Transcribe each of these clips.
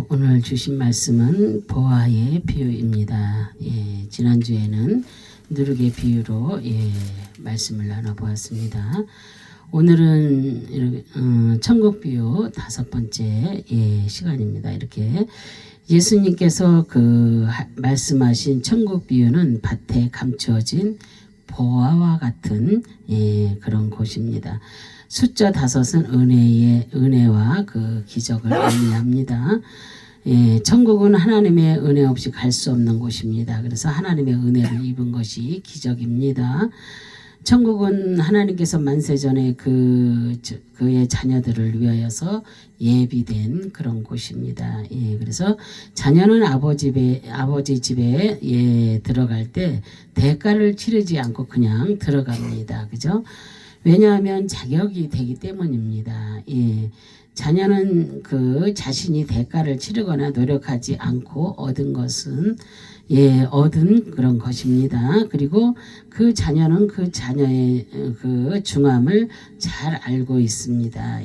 오늘 주신 말씀은 보아의 비유입니다. 지난주에는 누룩의 비유로 말씀을 나눠보았습니다. 오늘은 천국 비유 5번째 시간입니다. 이렇게 예수님께서 말씀하신 천국 비유는 밭에 감추어진 보아와 같은 그런 곳입니다. 숫자 5은 은혜와 그 기적을 의미합니다. 천국은 하나님의 은혜 없이 갈 수 없는 곳입니다. 그래서 하나님의 은혜를 입은 것이 기적입니다. 천국은 하나님께서 만세전에 그의 자녀들을 위하여서 예비된 그런 곳입니다. 그래서 자녀는 아버지 집에 들어갈 때 대가를 치르지 않고 그냥 들어갑니다. 그죠? 왜냐하면 자격이 되기 때문입니다. 자녀는 자신이 대가를 치르거나 노력하지 않고 얻은 것은 얻은 그런 것입니다. 그리고 그 자녀는 그 자녀의 중함을 잘 알고 있습니다.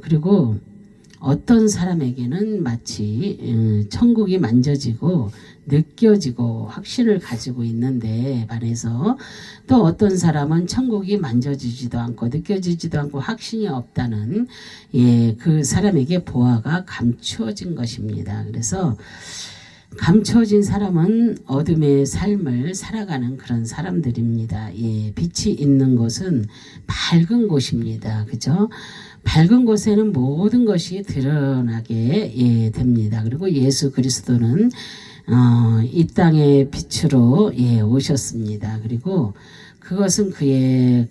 그리고 어떤 사람에게는 마치 천국이 만져지고 느껴지고 확신을 가지고 있는데 반해서 또 어떤 사람은 천국이 만져지지도 않고 느껴지지도 않고 확신이 없다는 그 사람에게 보아가 감추어진 것입니다. 그래서 감추어진 사람은 어둠의 삶을 살아가는 그런 사람들입니다. 빛이 있는 곳은 밝은 곳입니다. 그죠? 밝은 곳에는 모든 것이 드러나게 됩니다. 그리고 예수 그리스도는 이 땅의 빛으로 오셨습니다. 그리고 그것은 그의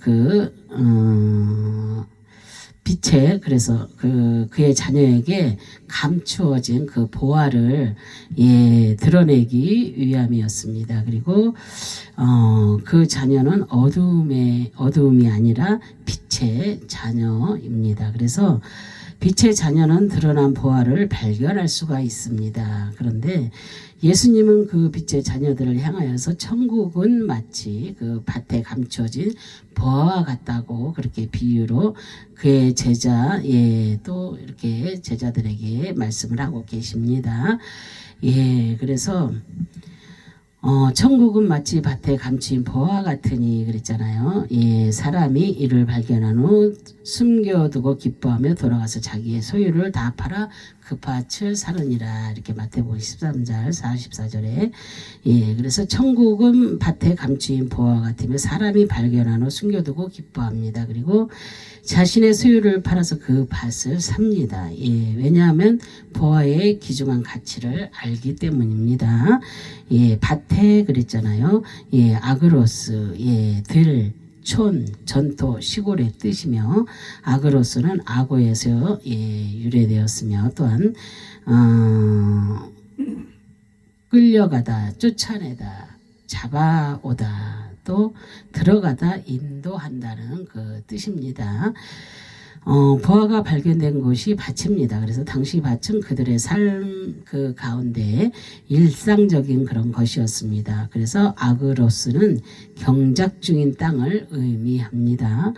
빛에 그래서 그의 자녀에게 감추어진 그 보화를 드러내기 위함이었습니다. 그리고 그 자녀는 어두움이 아니라 빛의 자녀입니다. 그래서 빛의 자녀는 드러난 보화를 발견할 수가 있습니다. 그런데 예수님은 그 빛의 자녀들을 향하여서 천국은 마치 그 밭에 감춰진 보화와 같다고 그렇게 비유로 그의 또 이렇게 제자들에게 말씀을 하고 계십니다. 그래서 천국은 마치 밭에 감춘 보화 같으니 그랬잖아요. 사람이 이를 발견한 후 숨겨두고 기뻐하며 돌아가서 자기의 소유를 다 팔아 그 밭을 사느니라. 이렇게 마태복음 13장 44절에 그래서 천국은 밭에 감춘 보화 같으며 사람이 발견한 후 숨겨두고 기뻐합니다. 그리고 자신의 소유를 팔아서 그 밭을 삽니다. 왜냐하면 보화의 귀중한 가치를 알기 때문입니다. 밭에 그랬잖아요. 아그로스, 들, 촌, 전토, 시골의 뜻이며 아그로스는 아고에서 유래되었으며 또한 끌려가다, 쫓아내다, 잡아오다, 또 들어가다 인도한다는 그 뜻입니다. 보화가 발견된 곳이 밭입니다. 그래서 당시 밭은 그들의 삶 가운데 일상적인 그런 것이었습니다. 그래서 아그로스는 경작 중인 땅을 의미합니다.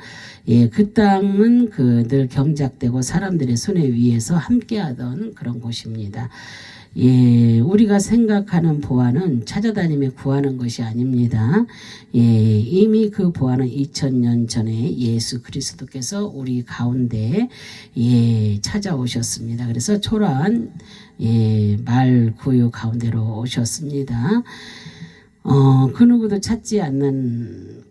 그 땅은 늘 경작되고 사람들의 손에 위에서 함께하던 그런 곳입니다. 우리가 생각하는 보화는 찾아다니며 구하는 것이 아닙니다. 이미 그 보화는 2000년 전에 예수 그리스도께서 우리 가운데 찾아오셨습니다. 그래서 초라한 말 구유 가운데로 오셨습니다. 그 누구도 찾지 않는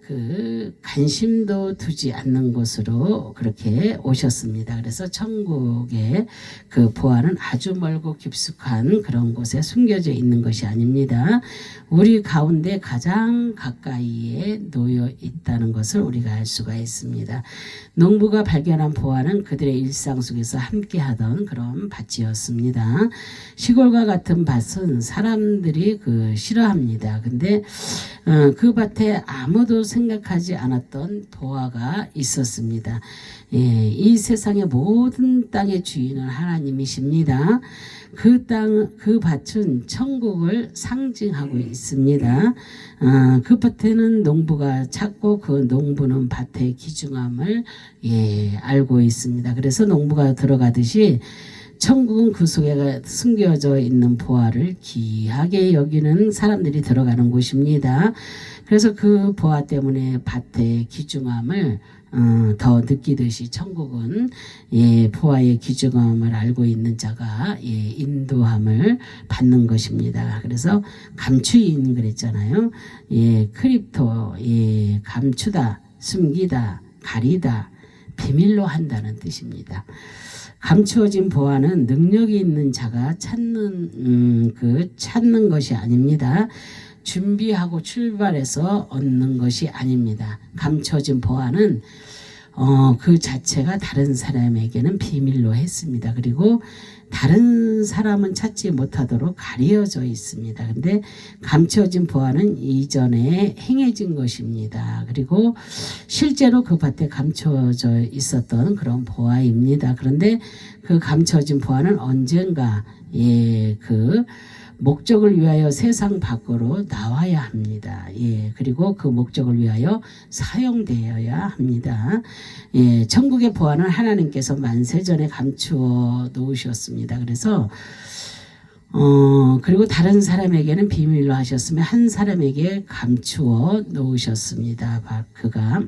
관심도 두지 않는 곳으로 그렇게 오셨습니다. 그래서 천국의 그 보화는 아주 멀고 깊숙한 그런 곳에 숨겨져 있는 것이 아닙니다. 우리 가운데 가장 가까이에 놓여 있다는 것을 우리가 알 수가 있습니다. 농부가 발견한 보화는 그들의 일상 속에서 함께하던 그런 밭이었습니다. 시골과 같은 밭은 사람들이 싫어합니다. 근데 그 밭에 아무도 생각하지 않았던 보화가 있었습니다. 예, 이 세상의 모든 땅의 주인은 하나님이십니다. 그 그 밭은 천국을 상징하고 있습니다. 그 밭에는 농부가 찾고 그 농부는 밭의 귀중함을 알고 있습니다. 그래서 농부가 들어가듯이 천국은 그 속에 숨겨져 있는 보화를 귀하게 여기는 사람들이 들어가는 곳입니다. 그래서 그 보화 때문에 밭의 귀중함을 더 느끼듯이 천국은 보화의 귀중함을 알고 있는 자가 인도함을 받는 것입니다. 그래서 감추인 그랬잖아요. 크립토, 감추다, 숨기다, 가리다, 비밀로 한다는 뜻입니다. 감추어진 보화는 능력이 있는 자가 찾는 찾는 것이 아닙니다. 준비하고 출발해서 얻는 것이 아닙니다. 감춰진 보화는 그 자체가 다른 사람에게는 비밀로 했습니다. 그리고 다른 사람은 찾지 못하도록 가려져 있습니다. 근데 감춰진 보화는 이전에 행해진 것입니다. 그리고 실제로 그 밭에 감춰져 있었던 그런 보화입니다. 그런데 그 감춰진 보화는 언젠가 그 목적을 위하여 세상 밖으로 나와야 합니다. 그리고 그 목적을 위하여 사용되어야 합니다. 천국의 보화는 하나님께서 만세전에 감추어 놓으셨습니다. 그래서 그리고 다른 사람에게는 비밀로 하셨으며 한 사람에게 감추어 놓으셨습니다. 그가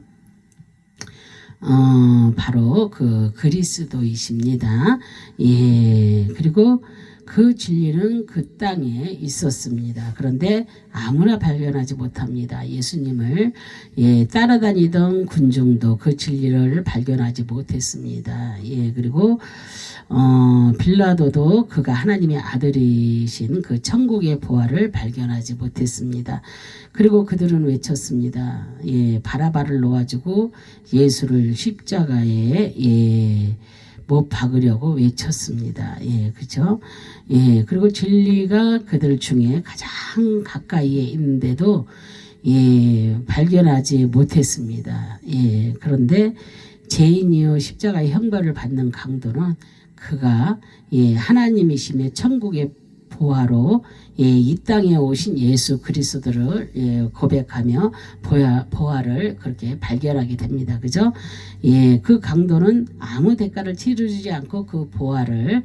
바로 그 그리스도이십니다. 그리고 그 진리는 그 땅에 있었습니다. 그런데 아무나 발견하지 못합니다. 예수님을 따라다니던 군중도 그 진리를 발견하지 못했습니다. 그리고 빌라도도 그가 하나님의 아들이신 그 천국의 보화를 발견하지 못했습니다. 그리고 그들은 외쳤습니다. 바라바를 놓아주고 예수를 십자가에 못 박으려고 외쳤습니다. 그죠? 그리고 진리가 그들 중에 가장 가까이에 있는데도 발견하지 못했습니다. 그런데 죄인이요 십자가의 형벌을 받는 강도는 그가 하나님이시며 천국의 보화로 이 땅에 오신 예수 그리스도를 고백하며 보화를 그렇게 발견하게 됩니다. 그죠? 그 강도는 아무 대가를 치르지 않고 그 보화를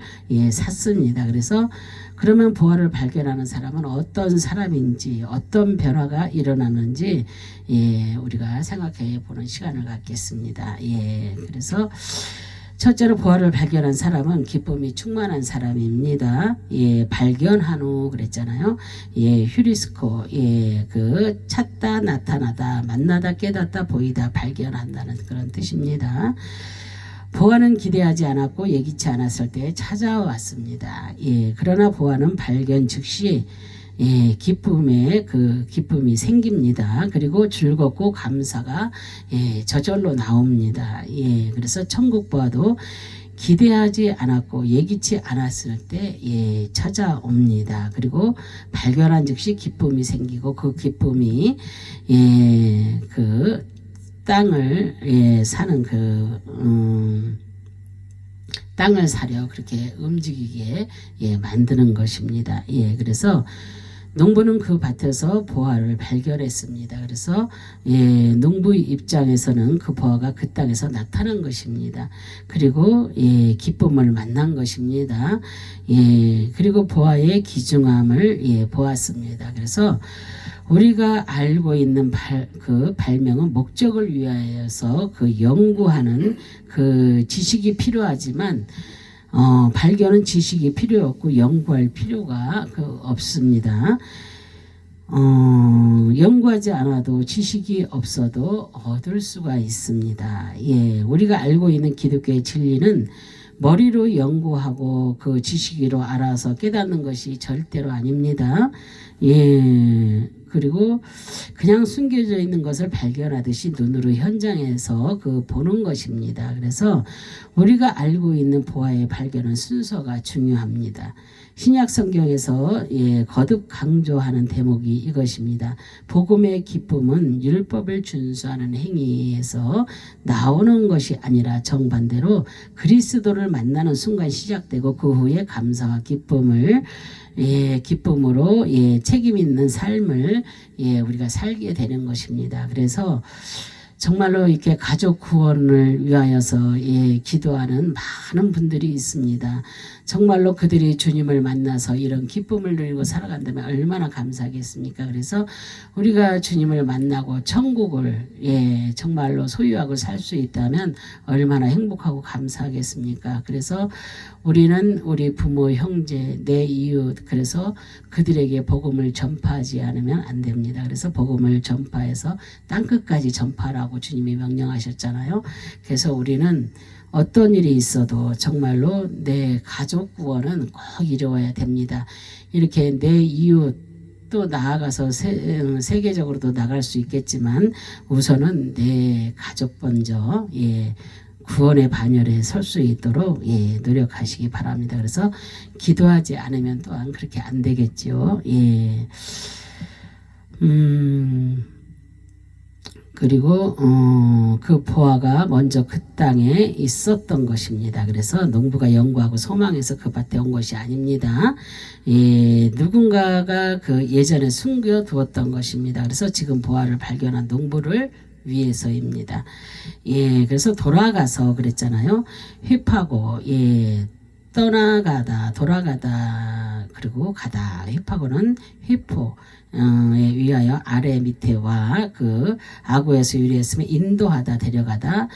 샀습니다. 그래서 그러면 보화를 발견하는 사람은 어떤 사람인지 어떤 변화가 일어나는지 우리가 생각해 보는 시간을 갖겠습니다. 그래서 첫째로 보화를 발견한 사람은 기쁨이 충만한 사람입니다. 발견한 후 그랬잖아요. 휴리스코, 그 찾다, 나타나다, 만나다, 깨닫다, 보이다, 발견한다는 그런 뜻입니다. 보화는 기대하지 않았고 예기치 않았을 때 찾아왔습니다. 그러나 보화는 발견 즉시 기쁨이 생깁니다. 그리고 즐겁고 감사가 저절로 나옵니다. 그래서 천국 보화도 기대하지 않았고 예기치 않았을 때 찾아옵니다. 그리고 발견한 즉시 기쁨이 생기고 그 기쁨이 그 땅을 사는 땅을 사려 그렇게 움직이게 만드는 것입니다. 그래서 농부는 그 밭에서 보화를 발견했습니다. 그래서 농부의 입장에서는 그 보화가 그 땅에서 나타난 것입니다. 그리고 기쁨을 만난 것입니다. 그리고 보화의 귀중함을 보았습니다. 그래서 우리가 알고 있는 그 발명은 목적을 위하여서 그 연구하는 그 지식이 필요하지만 발견은 지식이 필요 없고 연구할 필요가 없습니다. 연구하지 않아도 지식이 없어도 얻을 수가 있습니다. 우리가 알고 있는 기독교의 진리는 머리로 연구하고 그 지식으로 알아서 깨닫는 것이 절대로 아닙니다. 그리고 그냥 숨겨져 있는 것을 발견하듯이 눈으로 현장에서 그 보는 것입니다. 그래서 우리가 알고 있는 보아의 발견은 순서가 중요합니다. 신약 성경에서 거듭 강조하는 대목이 이것입니다. 복음의 기쁨은 율법을 준수하는 행위에서 나오는 것이 아니라 정반대로 그리스도를 만나는 순간 시작되고 그 후에 감사와 기쁨을 기쁨으로 책임 있는 삶을 우리가 살게 되는 것입니다. 그래서 정말로 이렇게 가족 구원을 위하여서 기도하는 많은 분들이 있습니다. 정말로 그들이 주님을 만나서 이런 기쁨을 누리고 살아간다면 얼마나 감사하겠습니까? 그래서 우리가 주님을 만나고 천국을 정말로 소유하고 살 수 있다면 얼마나 행복하고 감사하겠습니까? 그래서 우리는 우리 부모, 형제, 내 이웃, 그래서 그들에게 복음을 전파하지 않으면 안 됩니다. 그래서 복음을 전파해서 땅끝까지 전파하라고 주님이 명령하셨잖아요. 그래서 우리는 어떤 일이 있어도 정말로 내 가족 구원은 꼭 이루어야 됩니다. 이렇게 내 이웃 또 나아가서 세계적으로도 나갈 수 있겠지만 우선은 내 가족 먼저 구원의 반열에 설 수 있도록 노력하시기 바랍니다. 그래서 기도하지 않으면 또한 그렇게 안 되겠죠. 그리고 그 보아가 먼저 그 땅에 있었던 것입니다. 그래서 농부가 연구하고 소망해서 그 밭에 온 것이 아닙니다. 누군가가 그 예전에 숨겨두었던 것입니다. 그래서 지금 보아를 발견한 농부를 위해서입니다. 그래서 돌아가서 그랬잖아요. 휘파고 떠나가다 돌아가다 그리고 가다. 휘파고는 휘포 위하여 아래 밑에와 그 아구에서 유리했으면 인도하다 데려가다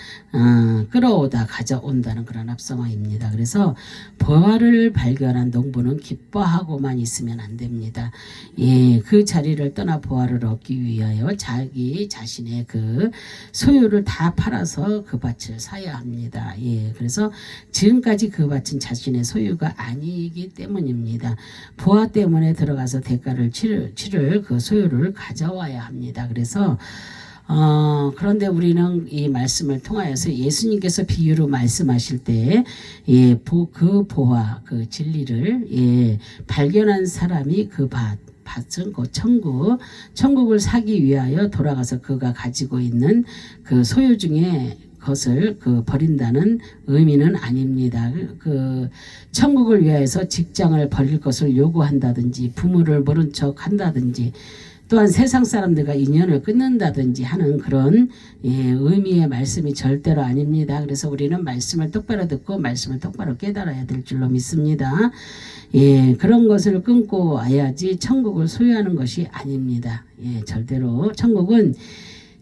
끌어오다 가져온다는 그런 합성어입니다. 그래서 보아를 발견한 농부는 기뻐하고만 있으면 안 됩니다. 그 자리를 떠나 보아를 얻기 위하여 자기 자신의 그 소유를 다 팔아서 그 밭을 사야 합니다. 그래서 지금까지 그 밭은 자신의 소유가 아니기 때문입니다. 보아 때문에 들어가서 대가를 치를 그 소유를 가져와야 합니다. 그래서 그런데 우리는 이 말씀을 통하여서 예수님께서 비유로 말씀하실 때 그 보아 그 진리를 발견한 사람이 그 밭은 그 천국을 사기 위하여 돌아가서 그가 가지고 있는 그 소유 중에 것을 버린다는 의미는 아닙니다. 그 천국을 위하여서 직장을 버릴 것을 요구한다든지 부모를 모른 척 한다든지 또한 세상 사람들과 인연을 끊는다든지 하는 그런 의미의 말씀이 절대로 아닙니다. 그래서 우리는 말씀을 똑바로 듣고 말씀을 똑바로 깨달아야 될 줄로 믿습니다. 그런 것을 끊고 와야지 천국을 소유하는 것이 아닙니다. 절대로 천국은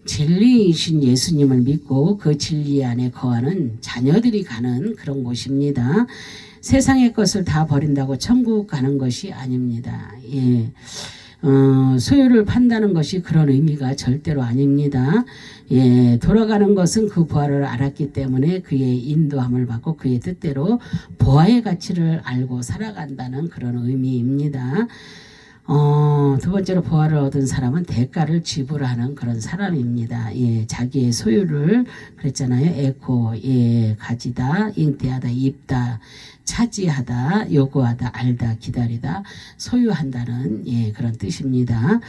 진리이신 예수님을 믿고 그 진리 안에 거하는 자녀들이 가는 그런 곳입니다. 세상의 것을 다 버린다고 천국 가는 것이 아닙니다. 소유를 판다는 것이 그런 의미가 절대로 아닙니다. 돌아가는 것은 그 보아를 알았기 때문에 그의 인도함을 받고 그의 뜻대로 보아의 가치를 알고 살아간다는 그런 의미입니다. 두 번째로 보아를 얻은 사람은 대가를 지불하는 그런 사람입니다. 자기의 소유를 그랬잖아요. 에코, 가지다, 잉태하다, 입다, 차지하다, 요구하다, 알다, 기다리다, 소유한다는 그런 뜻입니다.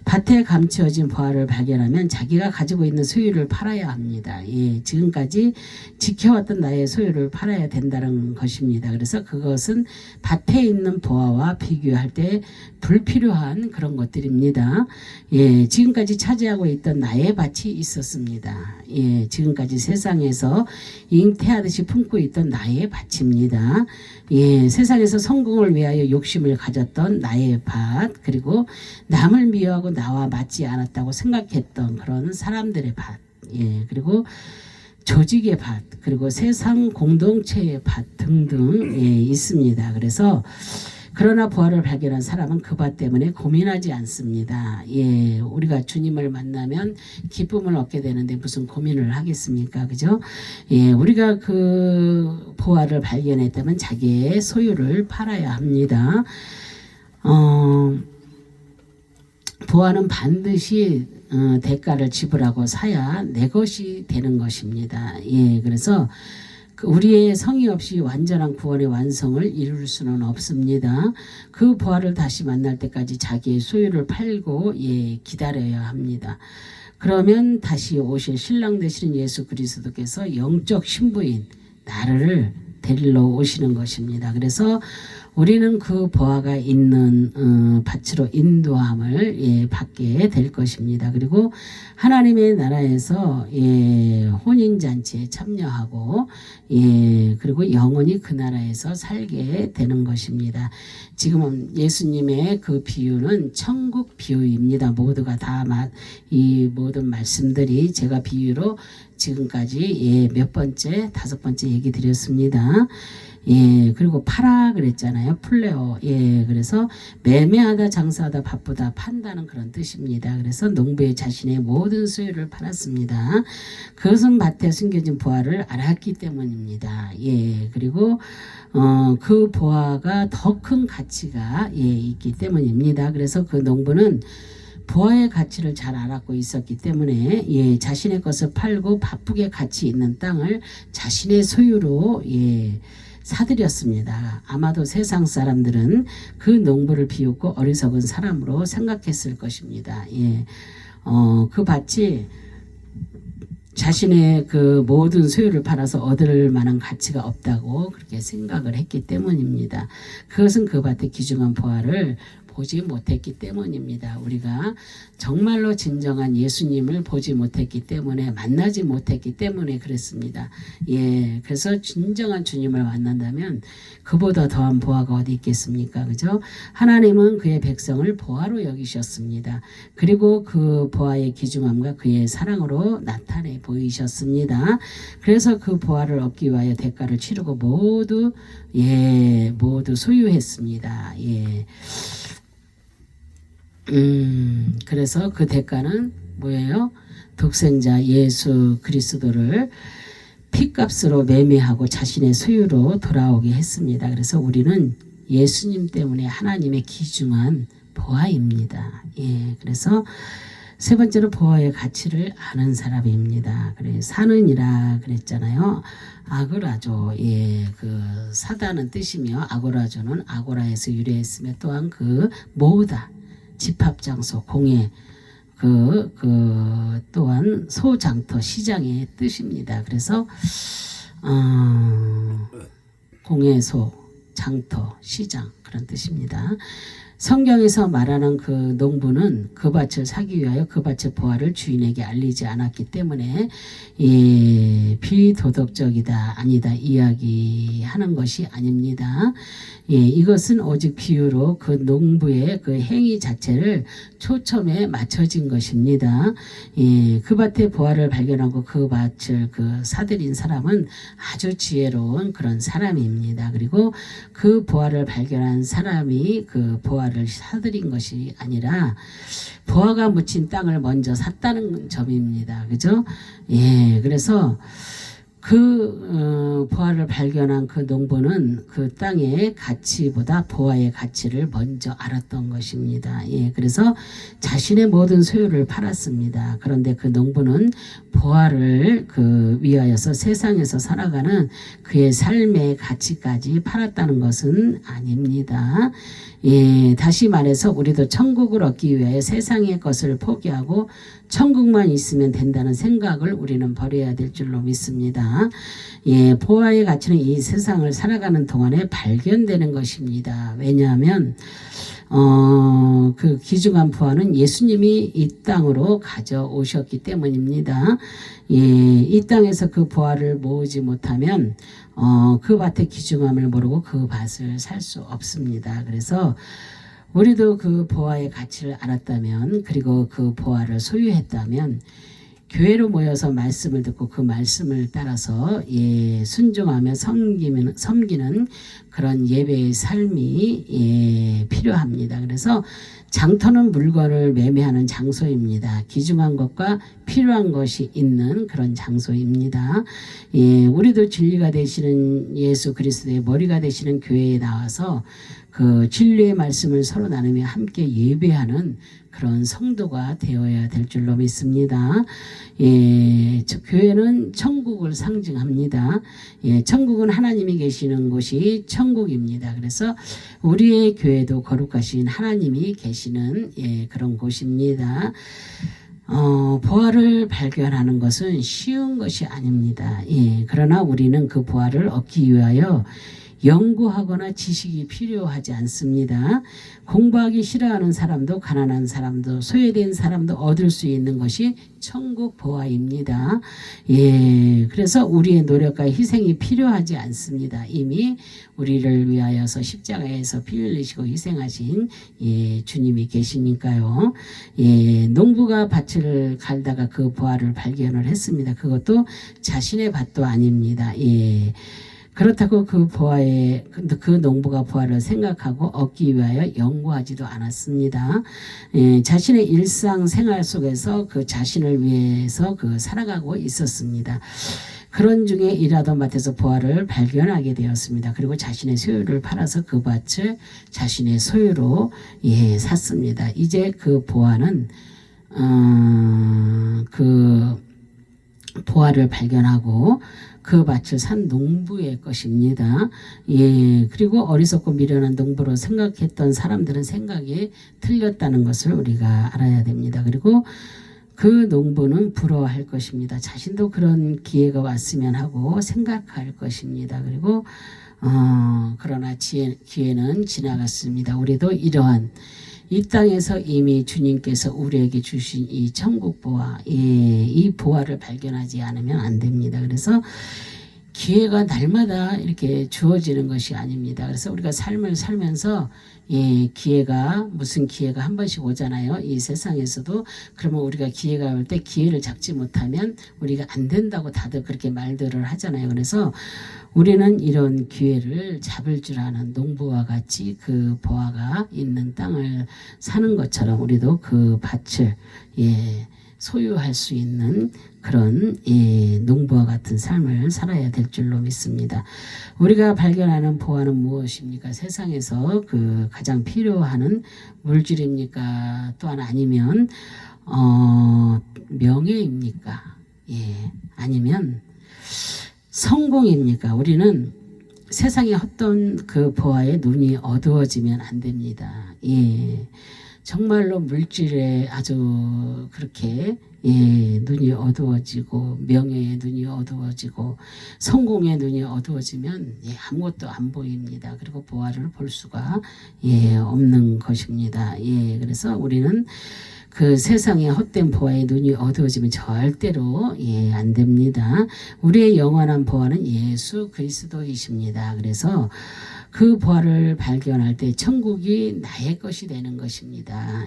밭에 감추어진 보아를 발견하면 자기가 가지고 있는 소유를 팔아야 합니다. 지금까지 지켜왔던 나의 소유를 팔아야 된다는 것입니다. 그래서 그것은 밭에 있는 보아와 비교할 때 불필요한 그런 것들입니다. 지금까지 차지하고 있던 나의 밭이 있었습니다. 지금까지 세상에서 잉태하듯이 품고 있던 나의 밭입니다. 세상에서 성공을 위하여 욕심을 가졌던 나의 밭, 그리고 남을 미워하고 나와 맞지 않았다고 생각했던 그런 사람들의 밭, 그리고 조직의 밭, 그리고 세상 공동체의 밭 등등 있습니다. 그래서 그러나 부활을 발견한 사람은 그 밭 때문에 고민하지 않습니다. 우리가 주님을 만나면 기쁨을 얻게 되는데 무슨 고민을 하겠습니까? 그죠? 우리가 그 부활을 발견했다면 자기의 소유를 팔아야 합니다. 보화는 반드시 대가를 지불하고 사야 내 것이 되는 것입니다. 예, 그래서 우리의 성의 없이 완전한 구원의 완성을 이룰 수는 없습니다. 그 보화를 다시 만날 때까지 자기의 소유를 팔고 기다려야 합니다. 그러면 다시 오실 신랑 되시는 예수 그리스도께서 영적 신부인 나를 데리러 오시는 것입니다. 그래서 우리는 그 보화가 있는 밭으로 인도함을 받게 될 것입니다. 그리고 하나님의 나라에서 혼인잔치에 참여하고 그리고 영원히 그 나라에서 살게 되는 것입니다. 지금 예수님의 그 비유는 천국 비유입니다. 모두가 다 이 모든 말씀들이 제가 비유로 지금까지 몇 번째, 5번째 얘기 드렸습니다. 그리고 팔아 그랬잖아요. 플레오. 그래서 매매하다, 장사하다, 바쁘다, 판다는 그런 뜻입니다. 그래서 농부의 자신의 모든 소유를 팔았습니다. 그것은 밭에 숨겨진 보화를 알았기 때문입니다. 그리고 그 보화가 더 큰 가치가 있기 때문입니다. 그래서 그 농부는 보화의 가치를 잘 알았고 있었기 때문에 자신의 것을 팔고 바쁘게 가치 있는 땅을 자신의 소유로 사들였습니다. 아마도 세상 사람들은 그 농부를 비웃고 어리석은 사람으로 생각했을 것입니다. 그 밭이 자신의 그 모든 소유를 팔아서 얻을 만한 가치가 없다고 그렇게 생각을 했기 때문입니다. 그것은 그 밭의 귀중한 보화를 보지 못했기 때문입니다. 우리가 정말로 진정한 예수님을 보지 못했기 때문에, 만나지 못했기 때문에 그랬습니다. 그래서 진정한 주님을 만난다면 그보다 더한 보화가 어디 있겠습니까? 그죠? 하나님은 그의 백성을 보화로 여기셨습니다. 그리고 그 보화의 귀중함과 그의 사랑으로 나타내 보이셨습니다. 그래서 그 보화를 얻기 위하여 대가를 치르고 모두 소유했습니다. 그래서 그 대가는 뭐예요? 독생자 예수 그리스도를 피값으로 매매하고 자신의 소유로 돌아오게 했습니다. 그래서 우리는 예수님 때문에 하나님의 귀중한 보화입니다. 그래서 세 번째로 보화의 가치를 아는 사람입니다. 그래 사는이라 그랬잖아요. 아고라조, 그 사다는 뜻이며 아고라조는 아고라에서 유래했으며 또한 그 모으다, 집합장소, 공예, 또한 소장터, 시장의 뜻입니다. 그래서 공예소, 장터, 시장 그런 뜻입니다. 성경에서 말하는 그 농부는 그 밭을 사기 위하여 그 밭의 보화를 주인에게 알리지 않았기 때문에 비도덕적이다, 아니다 이야기하는 것이 아닙니다. 이것은 오직 비유로 그 농부의 그 행위 자체를 초점에 맞춰진 것입니다. 그 밭의 보화를 발견하고 그 밭을 사들인 사람은 아주 지혜로운 그런 사람입니다. 그리고 그 보화를 발견한 사람이 그 보화를 사들인 것이 아니라 보화가 묻힌 땅을 먼저 샀다는 점입니다. 그죠? 그래서 보화를 발견한 그 농부는 그 땅의 가치보다 보화의 가치를 먼저 알았던 것입니다. 그래서 자신의 모든 소유를 팔았습니다. 그런데 그 농부는 보화를 위하여서 세상에서 살아가는 그의 삶의 가치까지 팔았다는 것은 아닙니다. 다시 말해서 우리도 천국을 얻기 위하여 세상의 것을 포기하고 천국만 있으면 된다는 생각을 우리는 버려야 될 줄로 믿습니다. 보화의 가치는 이 세상을 살아가는 동안에 발견되는 것입니다. 왜냐하면 그 귀중한 보화는 예수님이 이 땅으로 가져오셨기 때문입니다. 이 땅에서 그 보화를 모으지 못하면 그 밭의 귀중함을 모르고 그 밭을 살 수 없습니다. 그래서 우리도 그 보화의 가치를 알았다면, 그리고 그 보화를 소유했다면 교회로 모여서 말씀을 듣고 그 말씀을 따라서 순종하며 섬기는 그런 예배의 삶이 필요합니다. 그래서 장터는 물건을 매매하는 장소입니다. 귀중한 것과 필요한 것이 있는 그런 장소입니다. 우리도 진리가 되시는 예수 그리스도의 머리가 되시는 교회에 나와서 그 진리의 말씀을 서로 나누며 함께 예배하는 그런 성도가 되어야 될 줄로 믿습니다. 예, 교회는 천국을 상징합니다. 예, 천국은 하나님이 계시는 곳이 천국입니다. 그래서 우리의 교회도 거룩하신 하나님이 계시는 그런 곳입니다. 보화를 발견하는 것은 쉬운 것이 아닙니다. 예, 그러나 우리는 그 보화를 얻기 위하여 연구하거나 지식이 필요하지 않습니다. 공부하기 싫어하는 사람도 가난한 사람도 소외된 사람도 얻을 수 있는 것이 천국 보화입니다. 예, 그래서 우리의 노력과 희생이 필요하지 않습니다. 이미 우리를 위하여서 십자가에서 피 흘리시고 희생하신 주님이 계시니까요. 예, 농부가 밭을 갈다가 그 보화를 발견을 했습니다. 그것도 자신의 밭도 아닙니다. 예. 그렇다고 그 농부가 보화를 생각하고 얻기 위하여 연구하지도 않았습니다. 예, 자신의 일상생활 속에서 그 자신을 위해서 살아가고 있었습니다. 그런 중에 일하던 밭에서 보화를 발견하게 되었습니다. 그리고 자신의 소유를 팔아서 그 밭을 자신의 소유로 샀습니다. 이제 그 보화는 그 보화를 발견하고 그 밭을 산 농부의 것입니다. 예, 그리고 어리석고 미련한 농부로 생각했던 사람들은 생각이 틀렸다는 것을 우리가 알아야 됩니다. 그리고 그 농부는 부러워할 것입니다. 자신도 그런 기회가 왔으면 하고 생각할 것입니다. 그리고 그러나 기회는 지나갔습니다. 우리도 이러한 이 땅에서 이미 주님께서 우리에게 주신 이 천국 보화, 이 보화를 발견하지 않으면 안 됩니다. 그래서 기회가 날마다 이렇게 주어지는 것이 아닙니다. 그래서 우리가 삶을 살면서 무슨 기회가 한 번씩 오잖아요. 이 세상에서도. 그러면 우리가 기회가 올 때 기회를 잡지 못하면 우리가 안 된다고 다들 그렇게 말들을 하잖아요. 그래서 우리는 이런 기회를 잡을 줄 아는 농부와 같이 그 보화가 있는 땅을 사는 것처럼 우리도 그 밭을 소유할 수 있는 그런 농부와 같은 삶을 살아야 될 줄로 믿습니다. 우리가 발견하는 보화는 무엇입니까? 세상에서 그 가장 필요한 물질입니까? 또한 아니면 명예입니까? 아니면 성공입니까? 우리는 세상의 헛된 그 보화에 눈이 어두워지면 안 됩니다. 정말로 물질에 아주 그렇게 눈이 어두워지고 명예의 눈이 어두워지고 성공의 눈이 어두워지면 아무것도 안 보입니다. 그리고 보화를 볼 수가 없는 것입니다. 그래서 우리는 그 세상의 헛된 보화에 눈이 어두워지면 절대로 안 됩니다. 우리의 영원한 보화는 예수 그리스도이십니다. 그래서 그 보화를 발견할 때 천국이 나의 것이 되는 것입니다.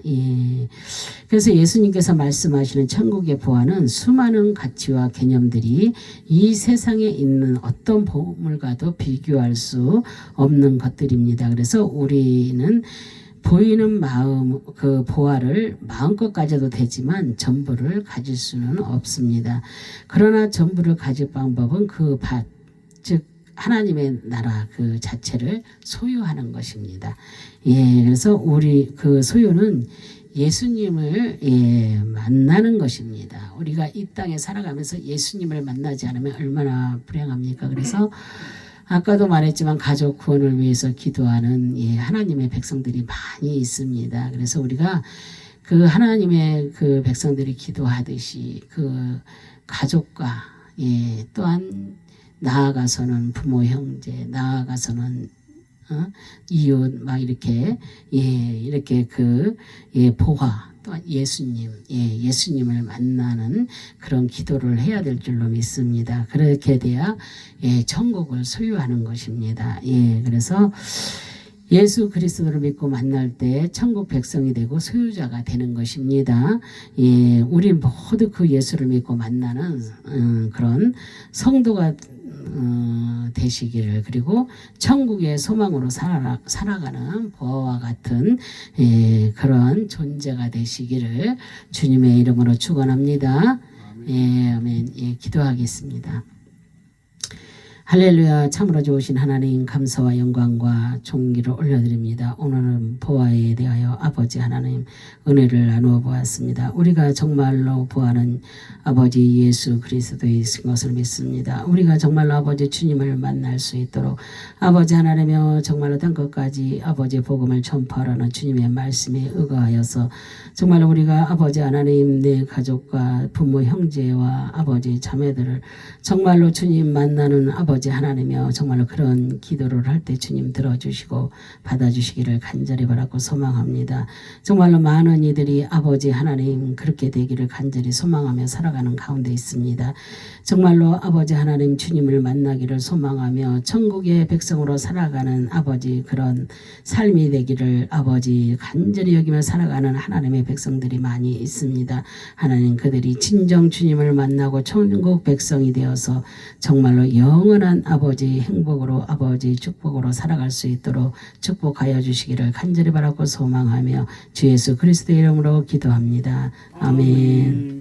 그래서 예수님께서 말씀하시는 천국의 보화는 수많은 가치와 개념들이 이 세상에 있는 어떤 보물과도 비교할 수 없는 것들입니다. 그래서 우리는 보이는 그 보화를 마음껏 가져도 되지만 전부를 가질 수는 없습니다. 그러나 전부를 가질 방법은 그 밭, 즉 하나님의 나라 그 자체를 소유하는 것입니다. 그래서 우리 그 소유는 예수님을 만나는 것입니다. 우리가 이 땅에 살아가면서 예수님을 만나지 않으면 얼마나 불행합니까? 그래서 아까도 말했지만 가족 구원을 위해서 기도하는 하나님의 백성들이 많이 있습니다. 그래서 우리가 그 하나님의 그 백성들이 기도하듯이 그 가족과 또한 나아가서는 부모 형제 나아가서는 이웃 막 이렇게 그 보화 또한 예수님을 만나는 그런 기도를 해야 될 줄로 믿습니다. 그렇게 돼야 천국을 소유하는 것입니다. 그래서 예수 그리스도를 믿고 만날 때 천국 백성이 되고 소유자가 되는 것입니다. 우리 모두 그 예수를 믿고 만나는 그런 성도가 되시기를, 그리고 천국의 소망으로 살아가는 보화와 같은 그런 존재가 되시기를 주님의 이름으로 축원합니다. 아멘. 기도하겠습니다. 할렐루야. 참으로 좋으신 하나님 감사와 영광과 존귀를 올려드립니다. 오늘은 보아에 대하여 아버지 하나님 은혜를 나누어 보았습니다. 우리가 정말로 보아는 아버지 예수 그리스도이신 것을 믿습니다. 우리가 정말로 아버지 주님을 만날 수 있도록 아버지 하나님여 정말로 땅끝까지 아버지 복음을 전파하라는 주님의 말씀에 의거하여서 정말로 우리가 아버지 하나님 내 가족과 부모 형제와 아버지 자매들을 정말로 주님 만나는 아버지 하나님이여 정말로 그런 기도를 할 때 주님 들어주시고 받아주시기를 간절히 바라고 소망합니다. 정말로 많은 이들이 아버지 하나님 그렇게 되기를 간절히 소망하며 살아가는 가운데 있습니다. 정말로 아버지 하나님 주님을 만나기를 소망하며 천국의 백성으로 살아가는 아버지 그런 삶이 되기를 아버지 간절히 여기며 살아가는 하나님의 백성들이 많이 있습니다. 하나님 그들이 진정 주님을 만나고 천국 백성이 되어서 정말로 영원한 아버지 행복으로 아버지 축복으로 살아갈 수 있도록 축복하여 주시기를 간절히 바라고 소망하며 주 예수 그리스도의 이름으로 기도합니다. 아멘.